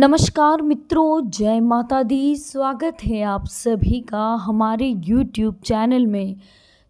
नमस्कार मित्रों, जय माता दी। स्वागत है आप सभी का हमारे YouTube चैनल में।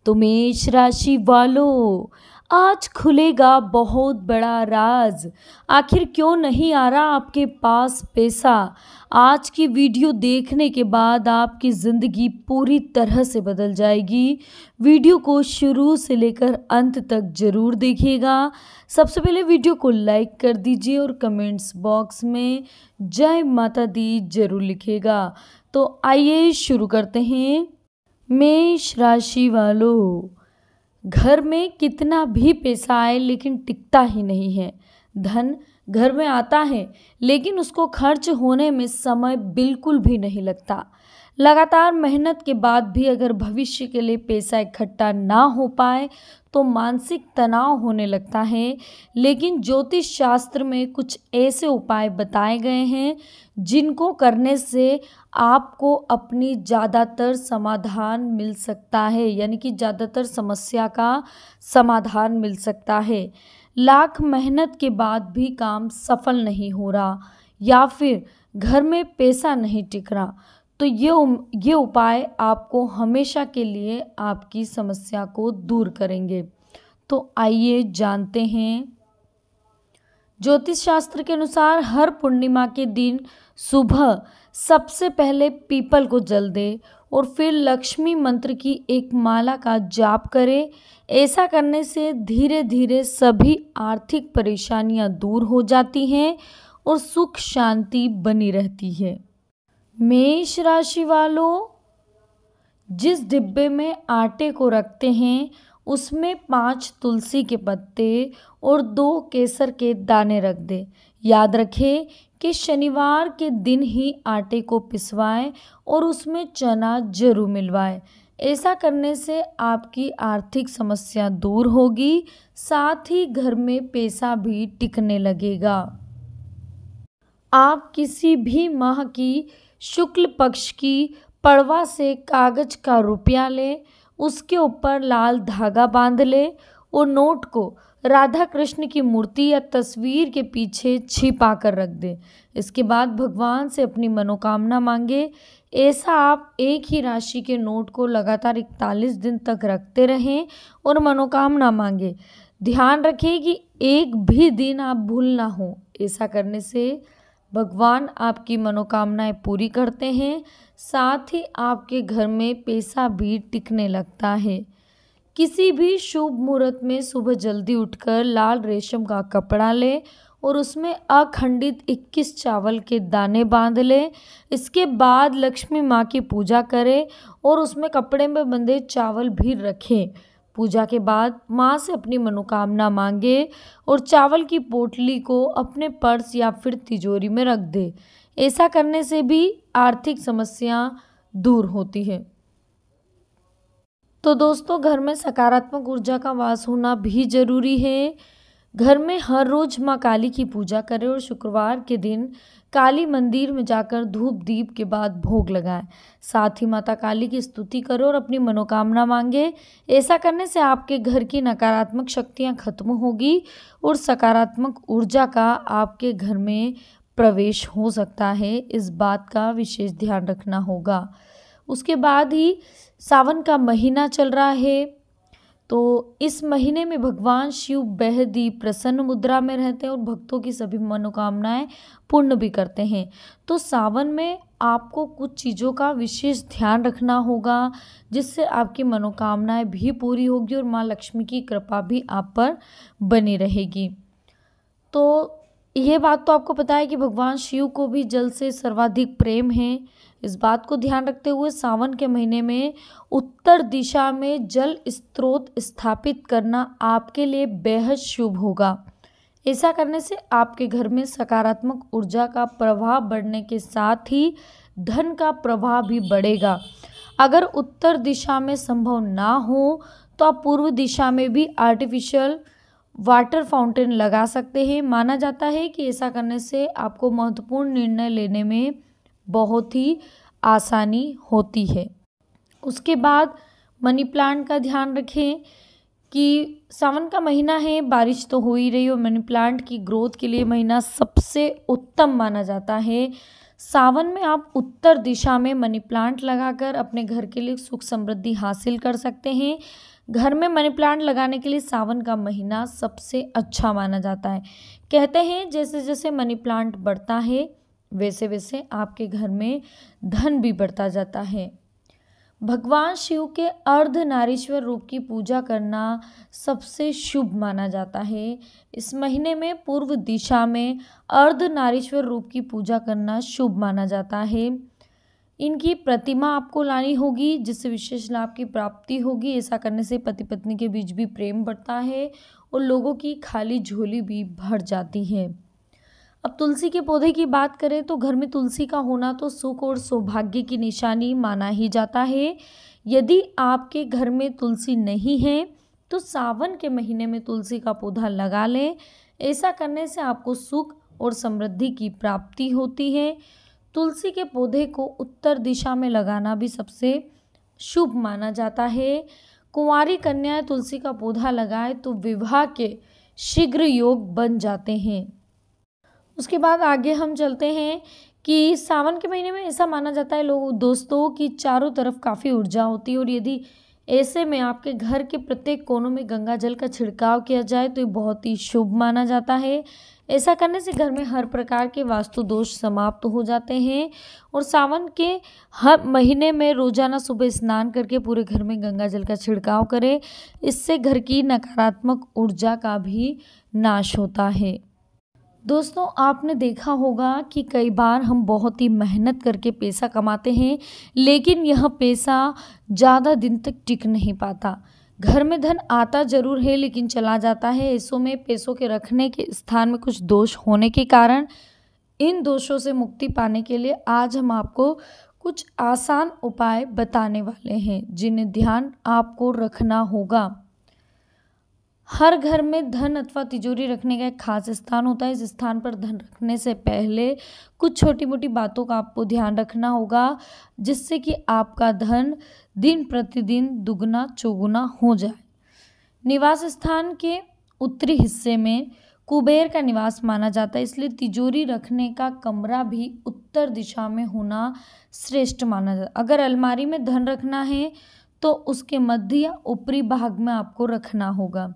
तो मेष राशि वालों, आज खुलेगा बहुत बड़ा राज। आखिर क्यों नहीं आ रहा आपके पास पैसा? आज की वीडियो देखने के बाद आपकी ज़िंदगी पूरी तरह से बदल जाएगी। वीडियो को शुरू से लेकर अंत तक ज़रूर देखिएगा। सबसे पहले वीडियो को लाइक कर दीजिए और कमेंट्स बॉक्स में जय माता दी जरूर लिखिएगा। तो आइए शुरू करते हैं। मेष राशि वालों, घर में कितना भी पैसा आए लेकिन टिकता ही नहीं है। धन घर में आता है लेकिन उसको खर्च होने में समय बिल्कुल भी नहीं लगता। लगातार मेहनत के बाद भी अगर भविष्य के लिए पैसा इकट्ठा ना हो पाए तो मानसिक तनाव होने लगता है। लेकिन ज्योतिष शास्त्र में कुछ ऐसे उपाय बताए गए हैं जिनको करने से आपको अपनी ज़्यादातर समाधान मिल सकता है, यानी कि ज़्यादातर समस्या का समाधान मिल सकता है। लाख मेहनत के बाद भी काम सफल नहीं हो रहा या फिर घर में पैसा नहीं टिक रहा, तो ये उपाय आपको हमेशा के लिए आपकी समस्या को दूर करेंगे। तो आइए जानते हैं। ज्योतिष शास्त्र के अनुसार हर पूर्णिमा के दिन सुबह सबसे पहले पीपल को जल दे और फिर लक्ष्मी मंत्र की एक माला का जाप करें। ऐसा करने से धीरे धीरे सभी आर्थिक परेशानियां दूर हो जाती हैं और सुख शांति बनी रहती है। मेष राशि वालों, जिस डिब्बे में आटे को रखते हैं उसमें 5 तुलसी के पत्ते और 2 केसर के दाने रख दें। याद रखें कि शनिवार के दिन ही आटे को पिसवाएं और उसमें चना जरूर मिलवाएं। ऐसा करने से आपकी आर्थिक समस्या दूर होगी, साथ ही घर में पैसा भी टिकने लगेगा। आप किसी भी माह की शुक्ल पक्ष की पड़वा से कागज का रुपया लें, उसके ऊपर लाल धागा बांध लें और नोट को राधा कृष्ण की मूर्ति या तस्वीर के पीछे छिपा कर रख दें। इसके बाद भगवान से अपनी मनोकामना मांगे। ऐसा आप एक ही राशि के नोट को लगातार 41 दिन तक रखते रहें और मनोकामना मांगे। ध्यान रखें कि एक भी दिन आप भूल ना हो। ऐसा करने से भगवान आपकी मनोकामनाएं पूरी करते हैं, साथ ही आपके घर में पैसा भी टिकने लगता है। किसी भी शुभ मुहूर्त में सुबह जल्दी उठकर लाल रेशम का कपड़ा लें और उसमें अखंडित 21 चावल के दाने बांध लें। इसके बाद लक्ष्मी माँ की पूजा करें और उसमें कपड़े में बंधे चावल भी रखें। पूजा के बाद माँ से अपनी मनोकामना मांगे और चावल की पोटली को अपने पर्स या फिर तिजोरी में रख दे। ऐसा करने से भी आर्थिक समस्या दूर होती है। तो दोस्तों, घर में सकारात्मक ऊर्जा का वास होना भी जरूरी है। घर में हर रोज माँ काली की पूजा करें और शुक्रवार के दिन काली मंदिर में जाकर धूप दीप के बाद भोग लगाएं। साथ ही माता काली की स्तुति करो और अपनी मनोकामना मांगे। ऐसा करने से आपके घर की नकारात्मक शक्तियां खत्म होगी और सकारात्मक ऊर्जा का आपके घर में प्रवेश हो सकता है। इस बात का विशेष ध्यान रखना होगा। उसके बाद ही सावन का महीना चल रहा है, तो इस महीने में भगवान शिव बेहद ही प्रसन्न मुद्रा में रहते हैं और भक्तों की सभी मनोकामनाएं पूर्ण भी करते हैं। तो सावन में आपको कुछ चीज़ों का विशेष ध्यान रखना होगा जिससे आपकी मनोकामनाएं भी पूरी होगी और माँ लक्ष्मी की कृपा भी आप पर बनी रहेगी। तो ये बात तो आपको पता है कि भगवान शिव को भी जल से सर्वाधिक प्रेम है। इस बात को ध्यान रखते हुए सावन के महीने में उत्तर दिशा में जल स्रोत स्थापित करना आपके लिए बेहद शुभ होगा। ऐसा करने से आपके घर में सकारात्मक ऊर्जा का प्रवाह बढ़ने के साथ ही धन का प्रवाह भी बढ़ेगा। अगर उत्तर दिशा में संभव ना हो तो आप पूर्व दिशा में भी आर्टिफिशियल वाटर फाउंटेन लगा सकते हैं। माना जाता है कि ऐसा करने से आपको महत्वपूर्ण निर्णय लेने में बहुत ही आसानी होती है। उसके बाद मनी प्लांट का ध्यान रखें कि सावन का महीना है, बारिश तो हो ही रही है और मनी प्लांट की ग्रोथ के लिए महीना सबसे उत्तम माना जाता है। सावन में आप उत्तर दिशा में मनी प्लांट लगाकर अपने घर के लिए सुख समृद्धि हासिल कर सकते हैं। घर में मनी प्लांट लगाने के लिए सावन का महीना सबसे अच्छा माना जाता है। कहते हैं जैसे जैसे मनी प्लांट बढ़ता है वैसे वैसे आपके घर में धन भी बढ़ता जाता है। भगवान शिव के अर्धनारीश्वर रूप की पूजा करना सबसे शुभ माना जाता है। इस महीने में पूर्व दिशा में अर्धनारीश्वर रूप की पूजा करना शुभ माना जाता है। इनकी प्रतिमा आपको लानी होगी जिससे विशेष लाभ की प्राप्ति होगी। ऐसा करने से पति पत्नी के बीच भी प्रेम बढ़ता है और लोगों की खाली झोली भी भर जाती है। अब तुलसी के पौधे की बात करें तो घर में तुलसी का होना तो सुख और सौभाग्य की निशानी माना ही जाता है। यदि आपके घर में तुलसी नहीं है तो सावन के महीने में तुलसी का पौधा लगा लें। ऐसा करने से आपको सुख और समृद्धि की प्राप्ति होती है। तुलसी के पौधे को उत्तर दिशा में लगाना भी सबसे शुभ माना जाता है। कुंवारी कन्याएं तुलसी का पौधा लगाए तो विवाह के शीघ्र योग बन जाते हैं। उसके बाद आगे हम चलते हैं कि सावन के महीने में ऐसा माना जाता है लोग दोस्तों कि चारों तरफ काफ़ी ऊर्जा होती है और यदि ऐसे में आपके घर के प्रत्येक कोनों में गंगा जल का छिड़काव किया जाए तो ये बहुत ही शुभ माना जाता है। ऐसा करने से घर में हर प्रकार के वास्तु दोष समाप्त हो जाते हैं। और सावन के हर महीने में रोजाना सुबह स्नान करके पूरे घर में गंगा जल का छिड़काव करें। इससे घर की नकारात्मक ऊर्जा का भी नाश होता है। दोस्तों आपने देखा होगा कि कई बार हम बहुत ही मेहनत करके पैसा कमाते हैं लेकिन यह पैसा ज़्यादा दिन तक टिक नहीं पाता। घर में धन आता जरूर है लेकिन चला जाता है। ऐसों में पैसों के रखने के स्थान में कुछ दोष होने के कारण इन दोषों से मुक्ति पाने के लिए आज हम आपको कुछ आसान उपाय बताने वाले हैं जिन्हें ध्यान आपको रखना होगा। हर घर में धन अथवा तिजोरी रखने का एक खास स्थान होता है। इस स्थान पर धन रखने से पहले कुछ छोटी मोटी बातों का आपको ध्यान रखना होगा जिससे कि आपका धन दिन प्रतिदिन दुगना चौगुना हो जाए। निवास स्थान के उत्तरी हिस्से में कुबेर का निवास माना जाता है, इसलिए तिजोरी रखने का कमरा भी उत्तर दिशा में होना श्रेष्ठ माना जाता है। अगर अलमारी में धन रखना है तो उसके मध्य या ऊपरी भाग में आपको रखना होगा।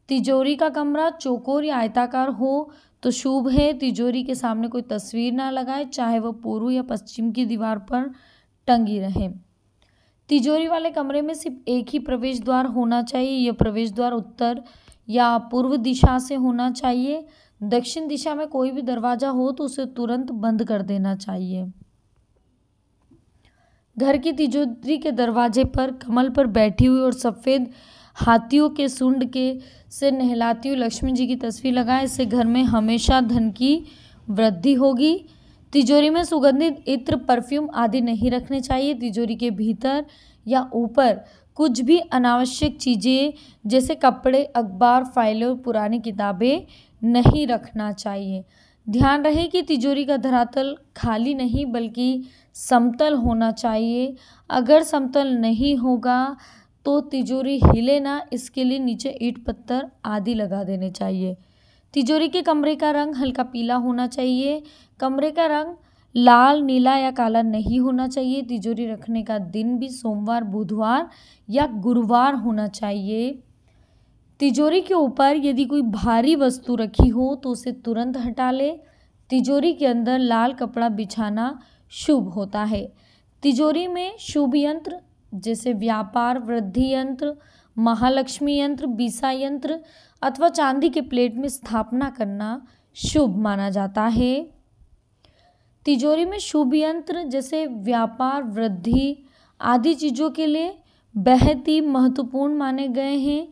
तिजोरी का कमरा चौकोर या आयताकार हो तो शुभ है। तिजोरी के सामने कोई तस्वीर ना लगाए, चाहे वह पूर्व या पश्चिम की दीवार पर टंगी रहे। तिजोरी वाले कमरे में सिर्फ एक ही प्रवेश द्वार होना चाहिए। यह प्रवेश द्वार उत्तर या पूर्व दिशा से होना चाहिए। दक्षिण दिशा में कोई भी दरवाजा हो तो उसे तुरंत बंद कर देना चाहिए। घर की तिजोरी के दरवाजे पर कमल पर बैठी हुई और सफ़ेद हाथियों के सूंड के से नहलाती हुई लक्ष्मी जी की तस्वीर लगाएं। इससे घर में हमेशा धन की वृद्धि होगी। तिजोरी में सुगंधित इत्र, परफ्यूम आदि नहीं रखने चाहिए। तिजोरी के भीतर या ऊपर कुछ भी अनावश्यक चीज़ें जैसे कपड़े, अखबार, फाइलें और पुरानी किताबें नहीं रखना चाहिए। ध्यान रहे कि तिजोरी का धरातल खाली नहीं बल्कि समतल होना चाहिए। अगर समतल नहीं होगा तो तिजोरी हिले ना, इसके लिए नीचे ईंट पत्थर आदि लगा देने चाहिए। तिजोरी के कमरे का रंग हल्का पीला होना चाहिए। कमरे का रंग लाल, नीला या काला नहीं होना चाहिए। तिजोरी रखने का दिन भी सोमवार, बुधवार या गुरुवार होना चाहिए। तिजोरी के ऊपर यदि कोई भारी वस्तु रखी हो तो उसे तुरंत हटा ले। तिजोरी के अंदर लाल कपड़ा बिछाना शुभ होता है। तिजोरी में शुभ यंत्र जैसे व्यापार वृद्धि यंत्र, महालक्ष्मी यंत्र, बीसा यंत्र अथवा चांदी के प्लेट में स्थापना करना शुभ माना जाता है। तिजोरी में शुभ यंत्र जैसे व्यापार वृद्धि आदि चीज़ों के लिए बेहद ही महत्वपूर्ण माने गए हैं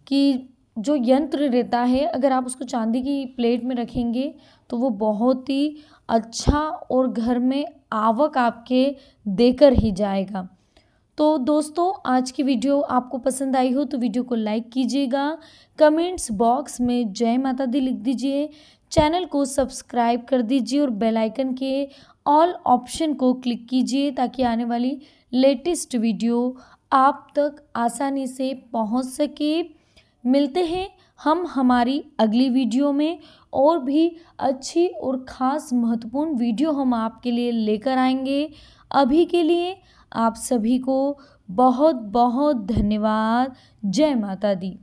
कि जो यंत्र रहता है अगर आप उसको चांदी की प्लेट में रखेंगे तो वो बहुत ही अच्छा और घर में आवक आपके देकर ही जाएगा। तो दोस्तों आज की वीडियो आपको पसंद आई हो तो वीडियो को लाइक कीजिएगा, कमेंट्स बॉक्स में जय माता दी लिख दीजिए, चैनल को सब्सक्राइब कर दीजिए और बेल आइकन के ऑल ऑप्शन को क्लिक कीजिए ताकि आने वाली लेटेस्ट वीडियो आप तक आसानी से पहुंच सके। मिलते हैं हम हमारी अगली वीडियो में, और भी अच्छी और ख़ास महत्वपूर्ण वीडियो हम आपके लिए लेकर आएंगे। अभी के लिए आप सभी को बहुत बहुत धन्यवाद। जय माता दी।